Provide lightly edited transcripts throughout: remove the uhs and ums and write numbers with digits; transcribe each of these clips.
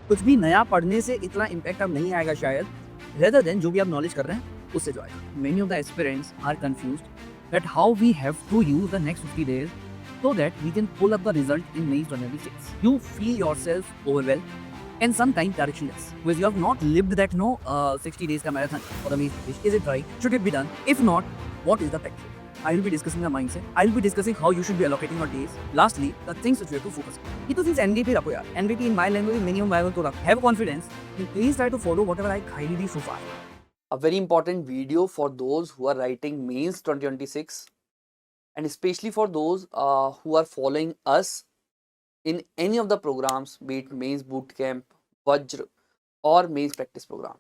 कुछ भी नया पढ़ने से इतना इम्पैक्ट अब नहीं आएगा शायद, रेदर देन जो भी आप नॉलेज कर रहे हैं उससे जो आएगा। Many of the aspirants are confused that how we have to use the next 50 days so that we can pull up the result in May 2026. You feel yourself overwhelmed and sometimes directionless because you have not lived that 60 days ka marathon for the May. Is it right? Should it be done? If not, what is the practice? I will be discussing the mindset. I will be discussing how you should be allocating your days. Lastly, the things which you have to focus on. ये तो सिर्फ NDP रखो यार। NDP in my language minimum viable तो रखो। Have confidence. Please try to follow whatever I guided you so far. A very important video for those who are writing mains 2026 and especially for those who are following us in any of the programs, be it mains bootcamp, Vajra or mains practice program.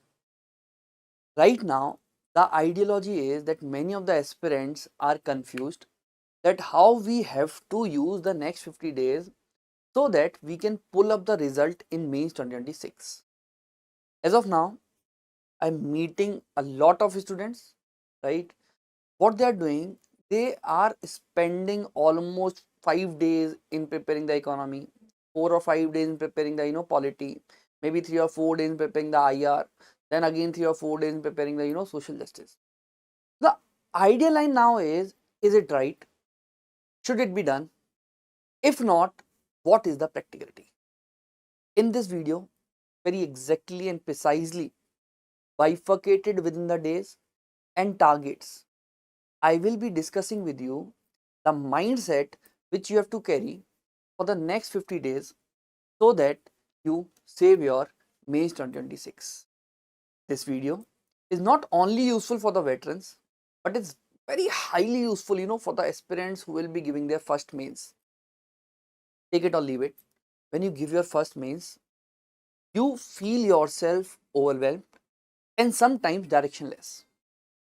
Right now, the ideology is that many of the aspirants are confused that how we have to use the next 50 days so that we can pull up the result in mains 2026. As of now, I'm meeting a lot of students, right? What they are doing, they are spending almost 5 days in preparing the economy, 4 or 5 days in preparing the polity, maybe 3 or 4 days in preparing the IR, then again 3 or 4 days in preparing the social justice. The ideal line now is it right? Should it be done? If not, what is the practicality? In this video, very exactly and precisely bifurcated within the days and targets, I will be discussing with you the mindset which you have to carry for the next 50 days so that you save your May 2026. This video is not only useful for the veterans, but it's very highly useful, for the aspirants who will be giving their first mains. Take it or leave it. When you give your first mains, you feel yourself overwhelmed and sometimes directionless.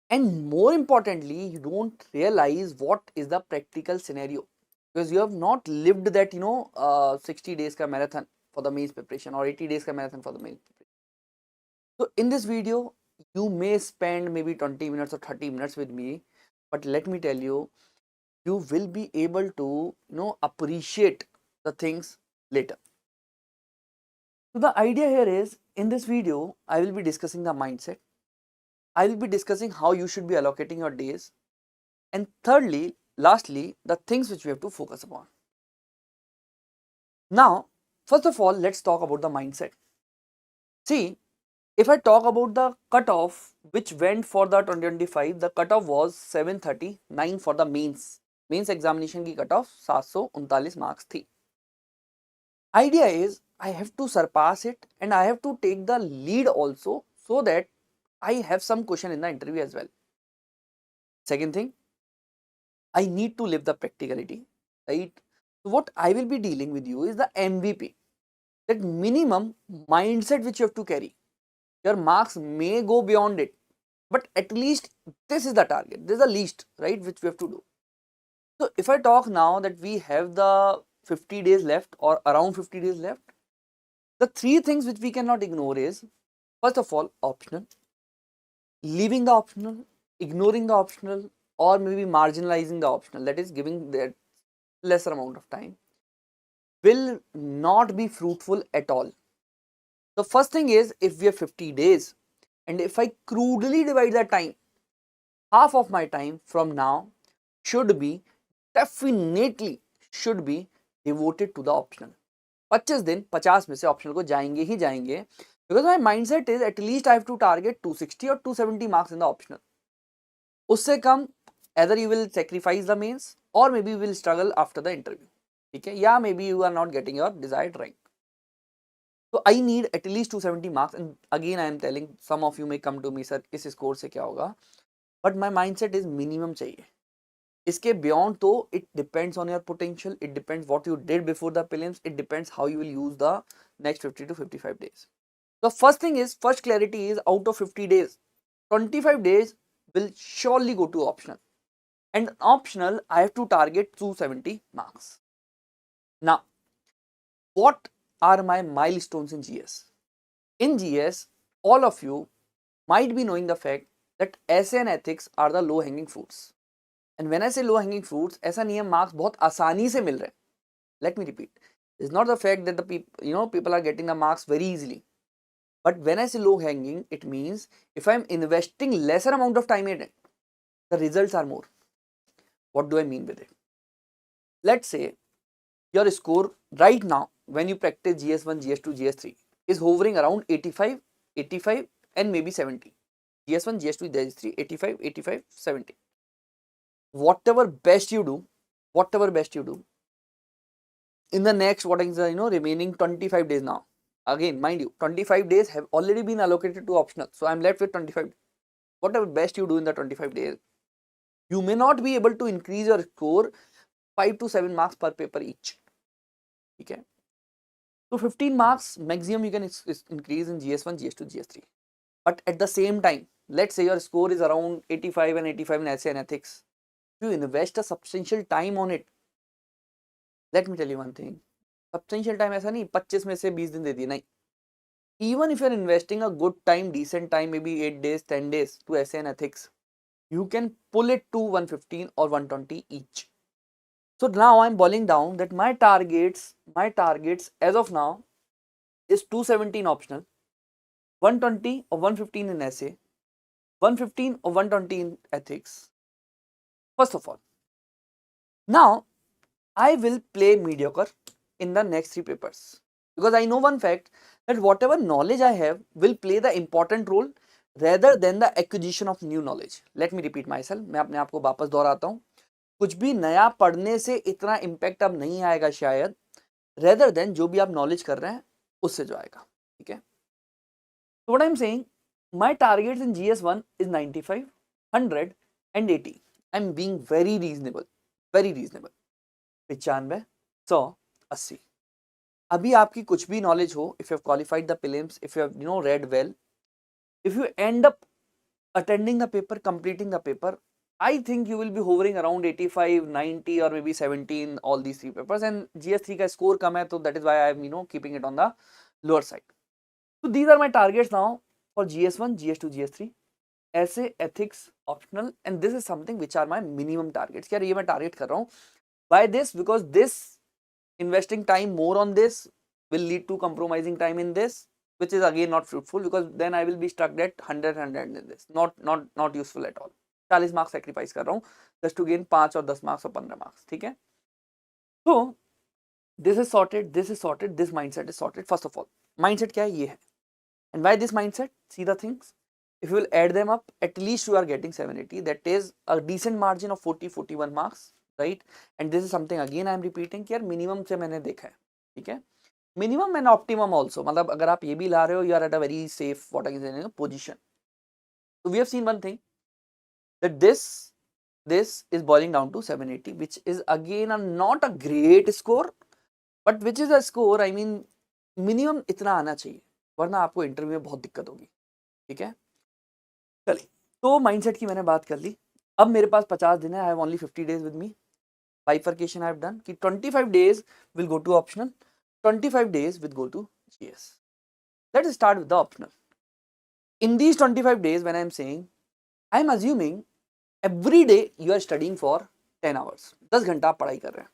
And more importantly, you don't realize what is the practical scenario because you have not lived that 60 days ka marathon for the mains preparation or 80 days ka marathon for the mains preparation. So in this video, you may spend maybe 20 minutes or 30 minutes with me, but let me tell you, you will be able to appreciate the things later. So the idea here is, in this video, I will be discussing the mindset. I will be discussing how you should be allocating your days. And thirdly, lastly, the things which we have to focus upon. Now, first of all, let's talk about the mindset. See, if I talk about the cutoff which went for the 2025, the cutoff was 739 for the mains. Mains examination की cutoff 739 marks थी. Idea is I have to surpass it and I have to take the lead also so that I have some cushion in the interview as well. Second thing, I need to live the practicality, right? So what I will be dealing with you is the MVP, that minimum mindset which you have to carry. Your marks may go beyond it, but at least this is the target. This is the least, right, which we have to do. So if I talk now that we have the 50 days left or around 50 days left, the three things which we cannot ignore is, first of all, optional, leaving the optional, ignoring the optional, or maybe marginalizing the optional, that is giving that lesser amount of time, will not be fruitful at all. The first thing is, if we have 50 days and if I crudely divide that time, half of my time from now should be definitely should be devoted to the optional. 25 दिन 50 में से optional को जाएंगे ही जाएंगे because my mindset is at least I have to target 260 or 270 marks in the optional. उससे कम either you will sacrifice the mains or maybe you will struggle after the interview. ठीक है, या maybe you are not getting your desired rank. So I need at least 270 marks and again I am telling some of you may come to me, sir इस score से क्या होगा, but my mindset is minimum चाहिए. इसके beyond तो it depends on your potential, it depends what you did before the prelims, it depends how you will use the next 50 to 55 days. The first thing is, first clarity is, out of 50 days, 25 days will surely go to optional, and optional I have to target 270 marks. Now, what are my milestones in GS? In GS, all of you might be knowing the fact that essay and ethics are the low hanging fruits. And when I say low hanging fruits, ऐसा नहीं है marks बहुत आसानी से मिल रहे हैं. Let me repeat. It's not the fact that the people are getting the marks very easily. But when I say low hanging, it means if I'm investing lesser amount of time in it, the results are more. What do I mean with it? Let's say your score right now when you practice GS1, GS2, GS3 is hovering around 85, 85 and maybe 70. GS1, GS2, GS3, 85, 85, 70. Whatever best you do, whatever best you do, in the next what is the remaining 25 days now. Again, mind you, 25 days have already been allocated to optional. So I'm left with 25. Whatever best you do in the 25 days, you may not be able to increase your score 5 to 7 marks per paper each. Okay. So 15 marks maximum you can increase in GS1, GS2, GS3. But at the same time, let's say your score is around 85 and 85 in essay and ethics. If you invest a substantial time on it, let me tell you one thing. Substantial time ऐसा नहीं 25 में से 20 दिन दे दिए नहीं. Even if you're investing a good time, decent time, maybe 8 days, 10 days to essay and ethics, you can pull it to 115 or 120 each. So now I'm boiling down that my targets as of now is 217 optional, 120 or 115 in essay, 115 or 120 in ethics. First of all, now I will play mediocre in the next 3 papers because I know one fact that whatever knowledge I have will play the important role rather than the acquisition of new knowledge. Let me repeat myself. मैं अपने आप को वापस दोहराता हूँ. कुछ भी नया पढ़ने से इतना इम्पैक्ट अब नहीं आएगा शायद, rather than जो भी आप नॉलेज कर रहे हैं उससे जो आएगा. ठीक है. So what I'm saying, my targets in GS1 is 95, 100 and 80. I'm being very reasonable, very reasonable. 95, 100, 80. अभी आपकी कुछ भी नॉलेज हो, if you have qualified the prelims, if you have read well, if you end up attending the paper, completing the paper, I think you will be hovering around 85, 90 or maybe 70 in all these 3 papers. And GS3 का score कम है, तो that is why I am keeping it on the lower side. So these are my targets now for GS1, GS2, GS3. Essay, ethics, optional, and this is something which are my minimum targets. क्या ये मैं target कर रहा हूँ? Why this? Because this investing time more on this will lead to compromising time in this, which is again not fruitful because then I will be stuck at 100 in this. Not useful at all. 40 marks sacrifice कर रहा हूँ just to gain 5 or 10 marks or 15 marks. ठीक है? So this is sorted. This mindset is sorted. First of all, mindset क्या है? ये है. And why this mindset? See the things. If you will add them up, at least you are getting 780. That is a decent margin of 40-41 marks, right? And this is something again I am repeating कि यार minimum से मैंने देखा है, ठीक है? Minimum and optimum also. मतलब अगर आप ये भी ला रहे हो, you are at a very safe what I can say position. So we have seen one thing that this is boiling down to 780, which is again not a great score, but which is a score. I mean minimum इतना आना चाहिए, वरना आपको interview में बहुत दिक्कत होगी. ठीक है, चलिए. तो माइंडसेट की मैंने बात कर ली. अब मेरे पास 50 दिन है. I have only 50 days with me. Bifurcation I have done कि 25 days will go to optional, 25 days will go to GS. Let's start with the optional. In these 25 days when I am saying, I am assuming every day you are studying for 10 hours. 10 घंटा आप पढ़ाई कर रहे हैं.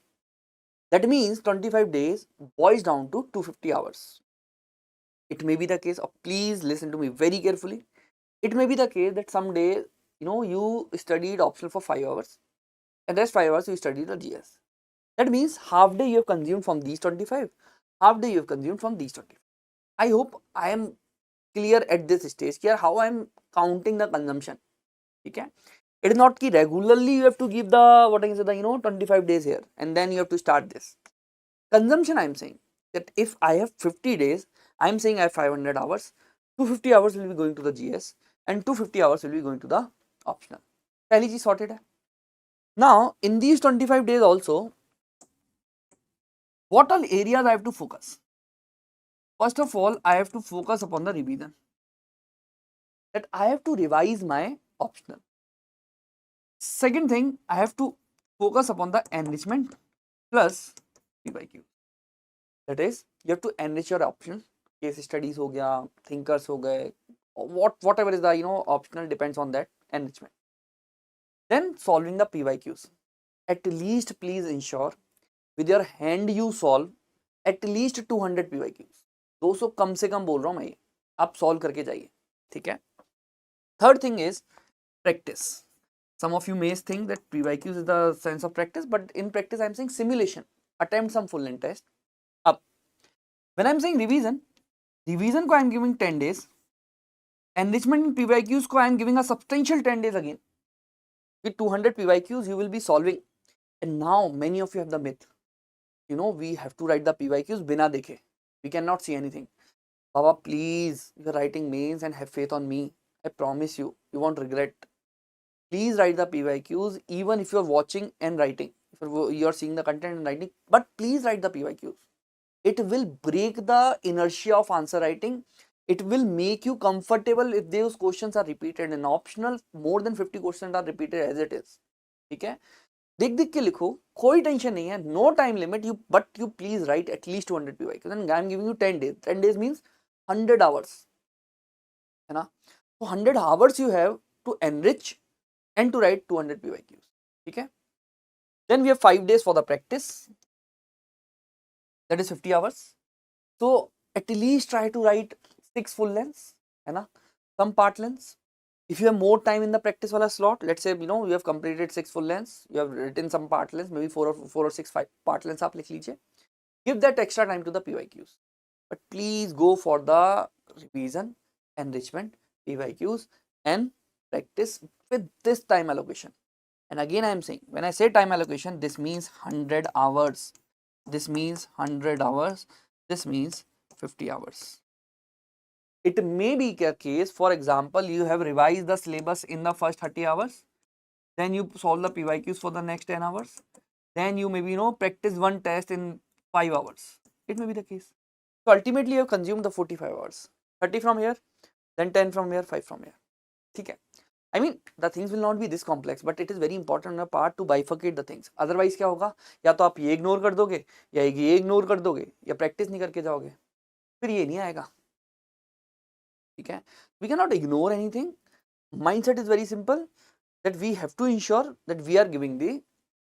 That means 25 days boils down to 250 hours. It may be the case, please listen to me very carefully. It may be the case that someday, you studied optional for 5 hours and rest 5 hours you studied the GS. That means half day you have consumed from these 25, half day you have consumed from these 25. I hope I am clear at this stage here how I am counting the consumption. Okay? It is not that regularly you have to give the, what I can say, the 25 days here and then you have to start this. Consumption I am saying that if I have 50 days, I am saying I have 500 hours, 250 hours will be going to the GS and 250 hours will be going to the optional. पहली चीज sorted है. Now in these 25 days also, what all areas I have to focus? First of all, I have to focus upon the revision. That I have to revise my optional. Second thing, I have to focus upon the enrichment plus PYQ. That is, you have to enrich your optional. Case studies हो गया, thinkers हो गए, whatever is the optional depends on that enrichment. Then solving the PYQs. At least please ensure with your hand you solve at least 200 PYQs, 200 कम से कम बोल रहा हूँ मैं, ये आप सॉल्व करके जाइए, ठीक है। Third thing is practice. Some of you may think that PYQs is the sense of practice, but in practice I'm saying simulation. Attempt some full length test. Up. When I'm saying revision, revision को I'm giving 10 days. Enrichment in PYQs को I'm giving a substantial 10 days again. With 200 PYQs you will be solving. And now many of you have the myth. You know, we have to write the PYQs बिना देखे. We cannot see anything. Baba, please, you're writing mains and have faith on me. I promise you, you won't regret. Please write the PYQs even if you're watching and writing. If you're seeing the content and writing, but please write the PYQs. It will break the inertia of answer writing. It will make you comfortable if those questions are repeated. In optional, more than 50 questions are repeated as it is. ठीक है, देख देख के लिखो, कोई tension नहीं है, no time limit. But you please write at least 200 PYQs and I'm giving you 10 days. 10 days means 100 hours, है ना? So 100 hours you have to enrich and to write 200 PYQs. Okay. Then we have 5 days for the practice. That is 50 hours. So at least try to write 6 full lengths, है ना? Some part lengths. If you have more time in the practice wala slot, let's say you have completed 6 full lengths, you have written some part lengths, maybe 4 or 6 5 part lengths आप लिख लीजिए. Give that extra time to the PYQs. But please go for the revision, enrichment, PYQs and practice with this time allocation. And again I am saying, when I say time allocation, this means 100 hours. This means 100 hours. This means 50 hours. It may be a case, for example, you have revised the syllabus in the first 30 hours. Then you solve the PYQs for the next 10 hours. Then you maybe practice one test in 5 hours. It may be the case. So ultimately you have consumed the 45 hours. 30 from here, then 10 from here, 5 from here. Okay. I mean, the things will not be this complex, but it is very important on a part to bifurcate the things. Otherwise क्या होगा, या तो आप ये ignore कर दोगे, या ये इग्नोर कर दोगे, या प्रैक्टिस नहीं करके जाओगे, फिर ये नहीं आएगा, ठीक है? We cannot ignore anything. Mindset is very simple, that we have to ensure that we are giving the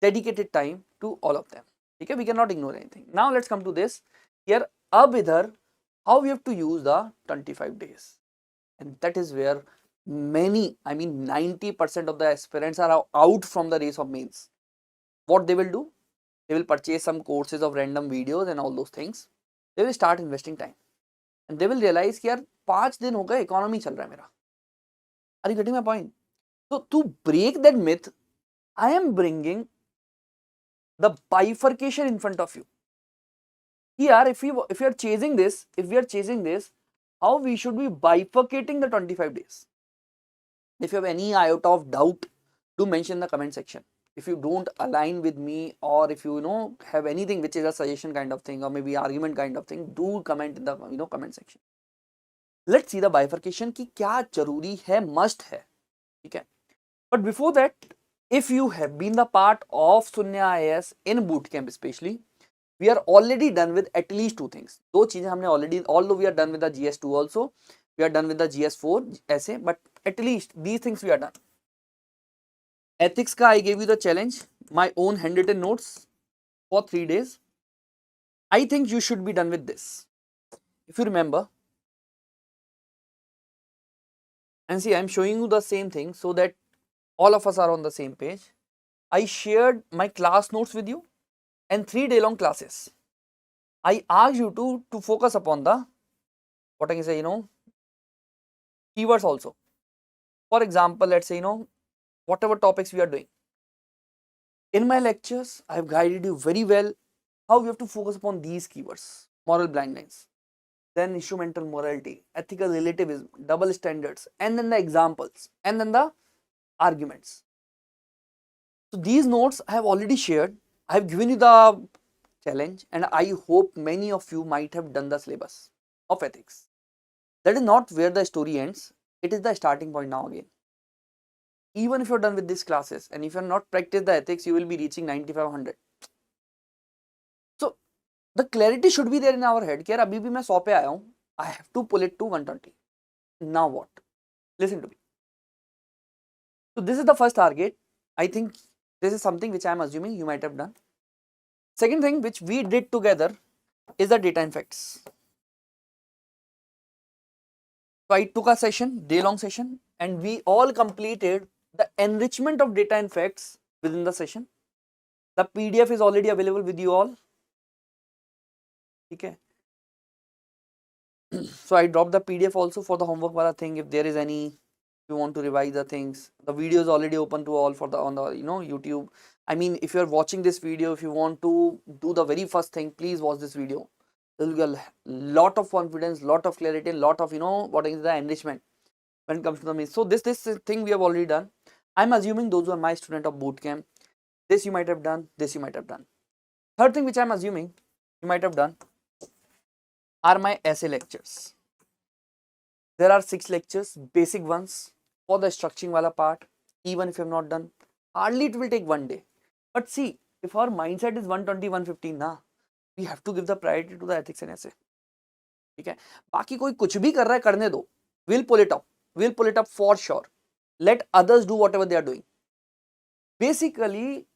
dedicated time to all of them. Okay, we cannot ignore anything. Now let's come to this here. अब इधर how we have to use the 25 days, and that is where many, I mean 90% of the aspirants are out from the race of mains. What they will do, they will purchase some courses of random videos and all those things. They will start investing time and they will realize कि यार 5 दिन हो गए economy चल रहा है मेरा. Are you getting my point? So to break that myth, I am bringing the bifurcation in front of you. Here, if we are chasing this, how we should be bifurcating the 25 days. If you have any iota of doubt, do mention in the comment section. If you don't align with me, or if you have anything which is a suggestion kind of thing, or maybe argument kind of thing, do comment in the comment section. Let's see the bifurcation कि क्या जरूरी है, must है, ठीक है? But before that, if you have been the part of Sunya IAS in bootcamp especially, we are already done with at least 2 things. दो चीजें हमने already, although we are done with the GS2 also, we are done with the GS4 ऐसे, but at least these things we are done. Ethics का I gave you the challenge, my own handwritten notes for 3 days. I think you should be done with this. If you remember, and see, I am showing you the same thing so that all of us are on the same page. I shared my class notes with you and 3-day long classes. I asked you to focus upon the, what I can say, keywords also. For example, let's say, whatever topics we are doing. In my lectures, I have guided you very well how we have to focus upon these keywords: moral blindness, then instrumental morality, ethical relativism, double standards, and then the examples, and then the arguments. So these notes I have already shared. I have given you the challenge, and I hope many of you might have done the syllabus of ethics. That is not where the story ends. It is the starting point now again. Even if you're done with these classes, and if you're not practiced the ethics, you will be reaching 9500. So the clarity should be there in our head कि यार अभी भी मैं 100 पे आया हूँ, I have to pull it to 120. Now what? Listen to me. So this is the first target. I think this is something which I am assuming you might have done. Second thing which we did together, is the data and facts. So I took a session, day long session, and we all completed the enrichment of data and facts within the session. The PDF is already available with you all. Okay. So I dropped the PDF also for the homework wala thing. If there is any, if you want to revise the things, the video is already open to all for the on the YouTube. I mean, if you are watching this video, if you want to do the very first thing, please watch this video. There will be a lot of confidence, lot of clarity, lot of what is the enrichment when it comes to the means. So this thing we have already done. I'm assuming those who are my student of bootcamp, this you might have done, this you might have done. Third thing which I'm assuming you might have done are my essay lectures. There are 6 lectures, basic ones for the structuring wala part. Even if you have not done, hardly it will take one day. But see, if our mindset is 120, 115 na, we have to give the priority to the ethics and essay. ठीक है, बाकी कोई कुछ भी कर रहा है करने दो, we'll pull it up for sure. Let others do whatever they are doing. Basically,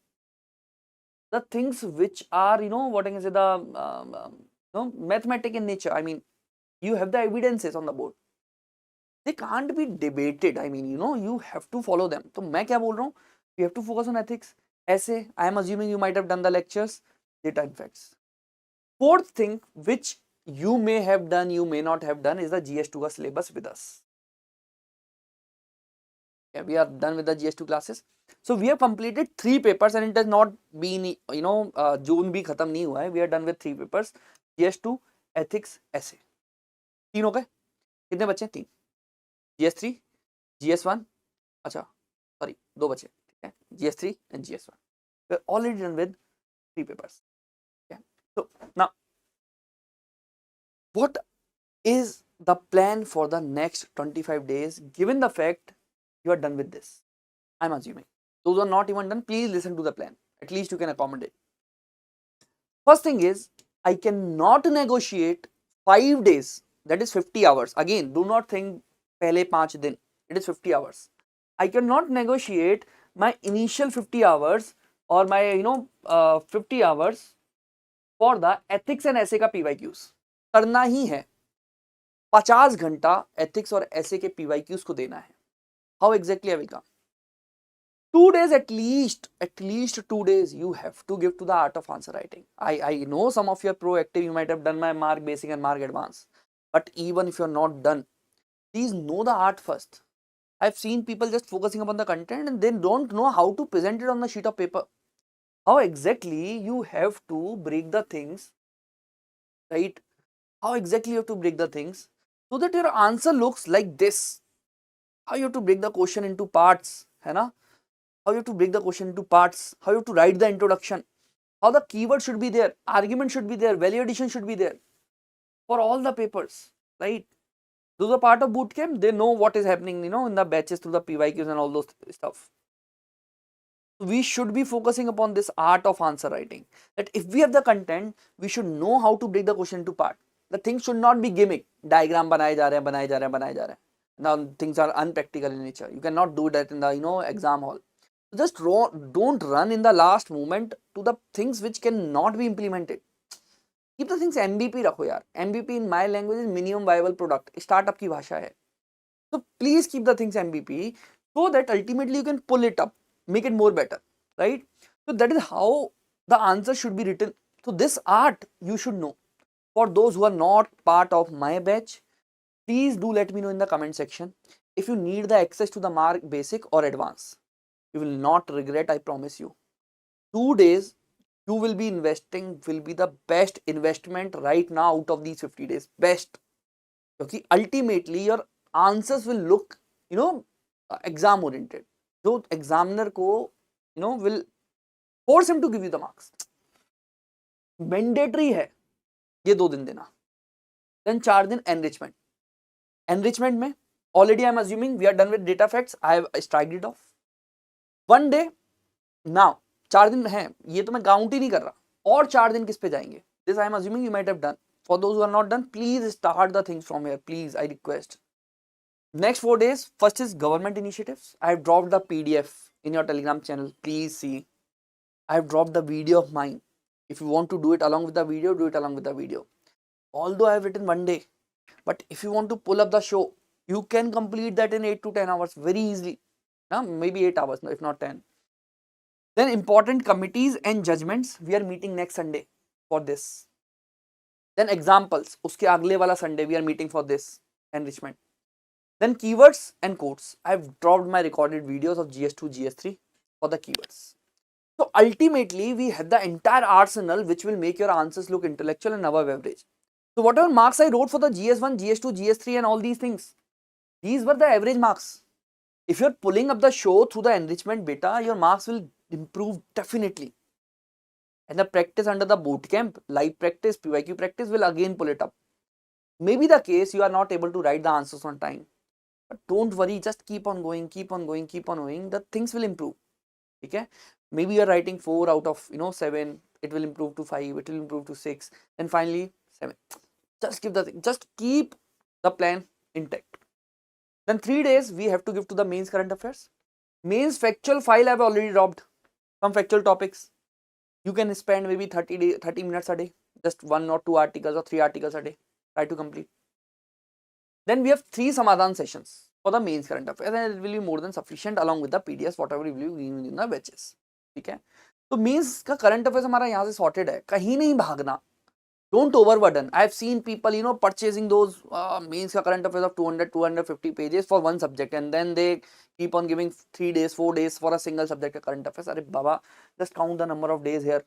the things which are what I can say, the mathematic in nature. I mean, you have the evidences on the board. They can't be debated. I mean, you have to follow them. So मैं क्या बोल रहा हूँ? You have to focus on ethics. Essay, I am assuming you might have done the lectures. Data and facts. Fourth thing which you may have done, you may not have done, is the GS2 का syllabus with us. Yeah, we are done with the GS2 classes. So we have completed 3 papers and it has not been June भी खत्म नहीं हुआ है. We are done with 3 papers. GS2, ethics, essay. 3 हो गए. कितने बचे? 3. GS3, GS1, अच्छा sorry 2 बचे, ठीक है, GS3 and GS1. We're already done with 3 papers. Okay. So now, what is the plan for the next 25 days given the fact you are done with this? I'm assuming. Those who are not even done, please listen to the plan. At least you can accommodate. First thing is, I cannot negotiate 5 days, that is 50 hours. Again, do not think पहले 5 दिन, it is 50 hours. I cannot negotiate my initial 50 hours or my 50 hours for the ethics and essay का PYQs. करना ही है. 50 घंटा ethics और essay के PYQs को देना है. How exactly I will come? 2 days at least 2 days you have to give to the art of answer writing. I know some of you are proactive, you might have done my mark basic and mark advance. But even if you are not done, please know the art first. I've seen people just focusing upon the content and they don't know how to present it on the sheet of paper. How exactly you have to break the things, right? How exactly you have to break the things so that your answer looks like this. How you have to break the question into parts, है ना? How you have to break the question into parts, how you have to write the introduction, how the keyword should be there, argument should be there, value addition should be there for all the papers, right? Those are part of bootcamp, they know what is happening, in the batches through the PYQs and all those stuff. We should be focusing upon this art of answer writing, that if we have the content, we should know how to break the question into part. The things should not be gimmick, diagram बनाए जा रहे हैं. Now things are unpractical in nature. You cannot do that in the exam hall. Just don't run in the last moment to the things which cannot be implemented. Keep the things MVP रखो यार. MVP in my language is minimum viable product. Startup की भाषा है. So please keep the things MVP so that ultimately you can pull it up, make it more better, right? So that is how the answer should be written. So this art you should know. For those who are not part of my batch, please do let me know in the comment section if you need the access to the mark basic or advanced. You will not regret, I promise you. 2 days you will be investing will be the best investment right now out of these 50 days. Best. Okay, ultimately your answers will look, exam oriented. So examiner ko, will force him to give you the marks. Mandatory है ये 2 दिन देना. Then 4 दिन enrichment. Enrichment में already I am assuming we are done with data facts. I have striked it off. 1 day now 4 दिन है, ये तो मैं काउंट ही नहीं कर रहा. और 4 दिन किस पे जाएंगे? This I am assuming you might have done. For those who are not done, please start the things from here. Please, I request. Next 4 days, first is government initiatives. I have dropped the PDF in your Telegram channel. Please see. I have dropped the video of mine. If you want to do it along with the video, do it along with the video. Although I have written one day, but if you want to pull up the show, you can complete that in 8 to 10 hours very easily. Maybe 8 hours, if not 10. Then important committees and judgments, we are meeting next Sunday for this. Then examples, uske agle wala Sunday we are meeting for this enrichment. Then keywords and quotes. I have dropped my recorded videos of GS2, GS3 for the keywords. So ultimately, we have the entire arsenal which will make your answers look intellectual and above average. So whatever marks I wrote for the GS1, GS2, GS3 and all these things, these were the average marks. If you're pulling up the show through the enrichment beta, your marks will improve definitely. And the practice under the bootcamp, live practice, PYQ practice will again pull it up. Maybe the case you are not able to write the answers on time. But don't worry, just keep on going, keep on going, keep on going. The things will improve. Okay? Maybe you're writing 4 out of 7, it will improve to 5, it will improve to 6, and finally 7. Just keep the plan intact. Then 3 days we have to give to the mains current affairs. Mains factual file I've already dropped. Some factual topics. You can spend maybe 30 minutes a day, just 1 or 2 articles or 3 articles a day. Try to complete. Then we have 3 Samadhan sessions for the mains current affairs, and it will be more than sufficient along with the PDFs, whatever you will give in the batches. ठीक है, तो mains का current affairs हमारा यहाँ से sorted है, कहीं नहीं भागना. Don't overburden. I have seen people, purchasing those mains ka current affairs of 200, 250 pages for one subject, and then they keep on giving 3 days, 4 days for a single subject ka current affairs. अरे बाबा, just count the number of days here.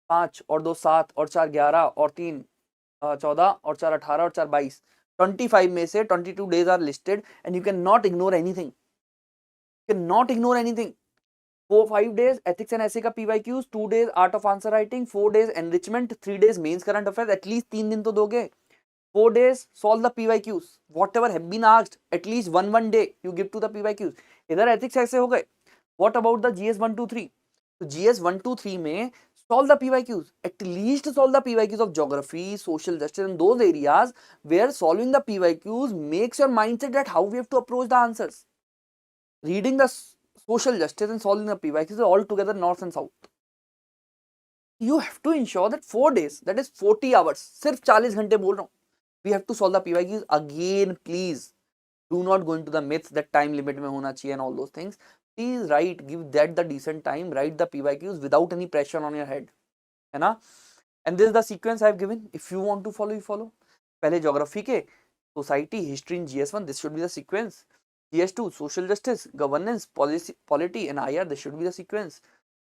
5 और 2 7 और 4 11 और 3 14 और 4 18 और 4 22. 25 में से 22 days are listed, and you cannot ignore anything. You cannot ignore anything. 5 days ethics and essay का PYQs, 2 days art of answer writing, 4 days enrichment, 3 days mains current affairs. At least 3 दिन तो दोगे. 4 days solve the PYQs, whatever have been asked. At least one day you give to the PYQs. इधर ethics ऐसे हो गए. What about the GS 1 2 3? तो GS 1 2 3 में solve the PYQs. At least solve the PYQs of geography, social justice, and those areas where solving the PYQs makes your mindset that how we have to approach the answers. Reading the social justice and solving the PYQs is all together north and south. You have to ensure that 4 days, that is 40 hours, सिर्फ 40 घंटे बोल रहा हूँ, we have to solve the PYQs. Again, please do not go into the myth that time limit में होना चाहिए and all those things. Please write, give that the decent time, write the PYQs without any pressure on your head, है ना. And this is the sequence I have given. If you want to follow, you follow. पहले geography के society, history in GS1, this should be the sequence. GS2, social justice, governance, policy, polity, and IR, this should be the sequence.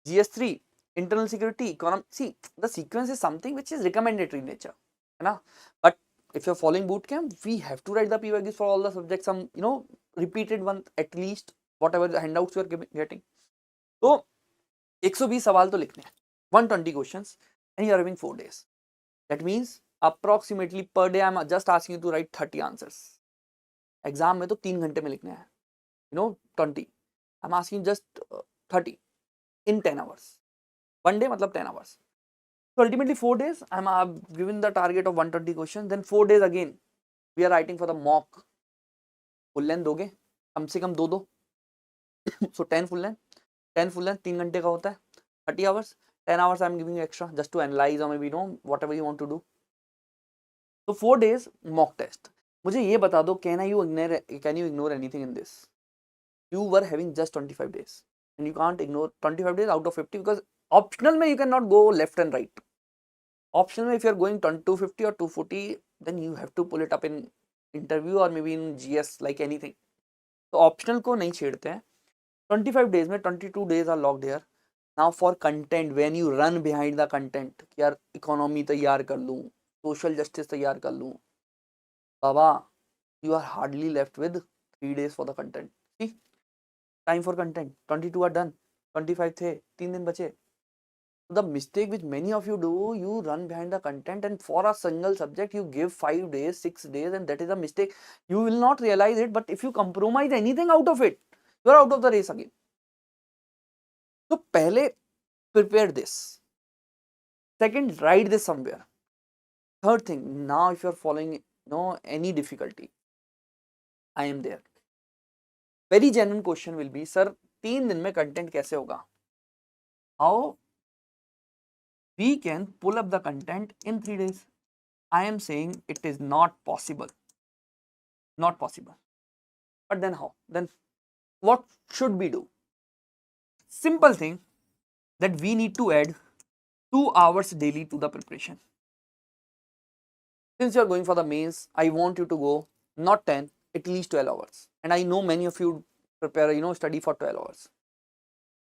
GS3, internal security, economy. See, the sequence is something which is recommendatory in nature, है ना. But if you're following bootcamp, we have to write the PYQs for all the subjects, some repeated one at least, whatever the handouts you are getting. So 120 सवाल तो लिखने हैं, 120 questions, and you are having 4 days. That means approximately per day I'm just asking you to write 30 answers. Exam में तो 3 घंटे में लिखना है, 20. I am asking just 30 in 10 hours. 1 day मतलब 10 hours. So ultimately 4 days I'm given the target of 120 questions. Then 4 days again we are writing for the mock. Full length दोगे कम से कम 2 so 10 full length. 10 full length 3 घंटे का होता है, 30 hours. 10 hours I'm giving you extra just to analyze or maybe whatever you want to do. So 4 days mock test. मुझे ये बता दो, can you ignore anything in this? You were having just 25 days and you can't ignore 25 days out of 50, because optional में you cannot go left and right. Optional में if you're going 250 or 240, then you have to pull it up in interview or maybe in GS, like anything. तो optional को नहीं छेड़ते हैं. 25 days में 22 days are logged here. Now for content, when you run behind the content, कि यार economy तैयार कर लूँ, social justice तैयार कर लूँ, Baba, you are hardly left with 3 days for the content. See, time for content. 22 are done. 25 थे, 3 दिन बचे. So the mistake which many of you do, you run behind the content, and for a single subject you give 5 days, 6 days, and that is a mistake. You will not realize it, but if you compromise anything out of it, you are out of the race again. So पहले prepare this. Second, write this somewhere. Third thing, now if you are following any difficulty, I am there. Very genuine question will be, sir 3 दिन में content कैसे होगा? How we can pull up the content in 3 days. I am saying it is not possible. Not possible. But then how? Then what should we do? Simple thing, that we need to add 2 hours daily to the preparation. Since you are going for the mains, I want you to go not 10, at least 12 hours. And I know many of you prepare, study for 12 hours.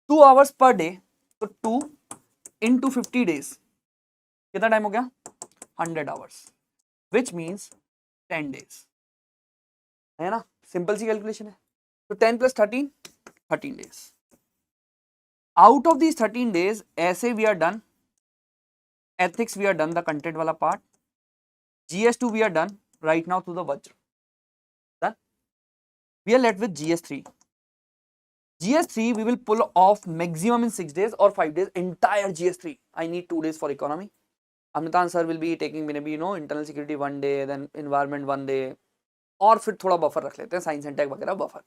2 hours per day. So 2 into 50 days. कितना time हो गया? 100 hours. Which means 10 days. है ना? Simple सी calculation है. तो 10 plus 13, 13 days. Out of these 13 days, ऐसे we are done. Ethics we are done, the content वाला part. GS2 we are done right now to the Vajra. Done. We are left with GS3. GS3 we will pull off maximum in 6 days or 5 days. Entire GS3. I need 2 days for economy. Amitabh sir will be taking maybe internal security 1 day, then environment 1 day, और फिर थोड़ा buffer रख लेते हैं, science and take वगैरह buffer.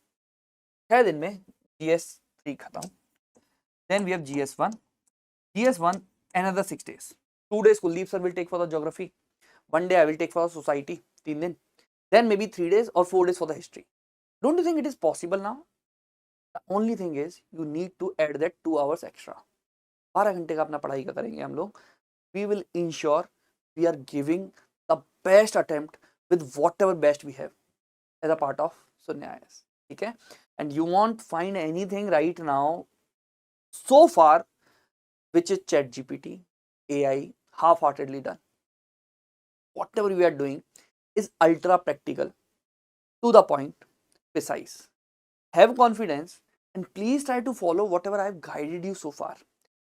6 दिन में GS3 खत्म. Then we have GS1. GS1 another 6 days. 2 days Kuldeep sir will take for the geography. 1 day I will take for the society. 3 दिन. Then maybe 3 days or 4 days for the history. Don't you think it is possible now? The only thing is you need to add that 2 hours extra. 12 घंटे का अपना पढ़ाई का करेंगे हम लोग. We will ensure we are giving the best attempt with whatever best we have as a part of Sunya IAS. Okay? And you won't find anything right now so far which is ChatGPT, AI, half-heartedly done. Whatever we are doing is ultra practical, to the point, precise. Have confidence and please try to follow whatever I have guided you so far.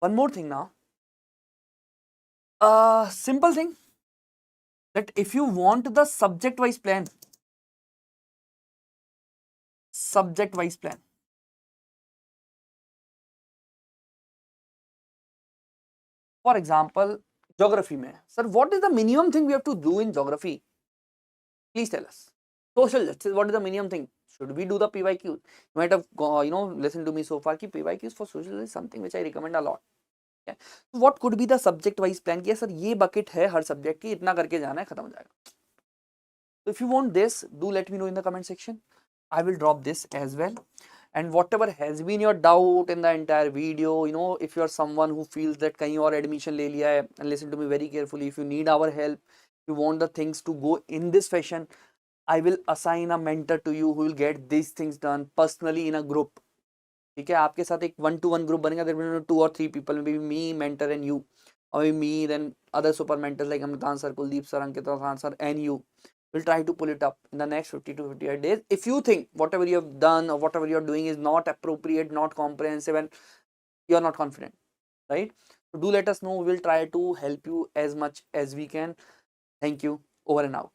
One more thing now. Simple thing, that if you want the subject-wise plan, for example, geography mein, sir, what is the minimum thing we have to do in geography? Please tell us. Social justice, what is the minimum thing? Should we do the PYQ? You might have listened to me so far कि PYQs for social justice is something which I recommend a lot. Okay? So what could be the subject wise plan? कि sir ये bucket है हर subject की, इतना करके जाना है, खत्म हो जाएगा. So if you want this, do let me know in the comment section. I will drop this as well. And whatever has been your doubt in the entire video, if you are someone who feels that कहीं और admission ले लिया है, and listen to me very carefully, if you need our help, you want the things to go in this fashion, I will assign a mentor to you who will get these things done personally in a group. ठीक है, आपके साथ एक 1-to-1 group बनेगा. There will be 2 or 3 people, maybe me, mentor, and you, or maybe me, then other super mentors like Amitabh sir, Kuldeep sir, Ankita Khan sir, and you. We'll try to pull it up in the next 50 to 58 days. If you think whatever you have done or whatever you are doing is not appropriate, not comprehensive, and you are not confident, right? So do let us know. We will try to help you as much as we can. Thank you. Over and out.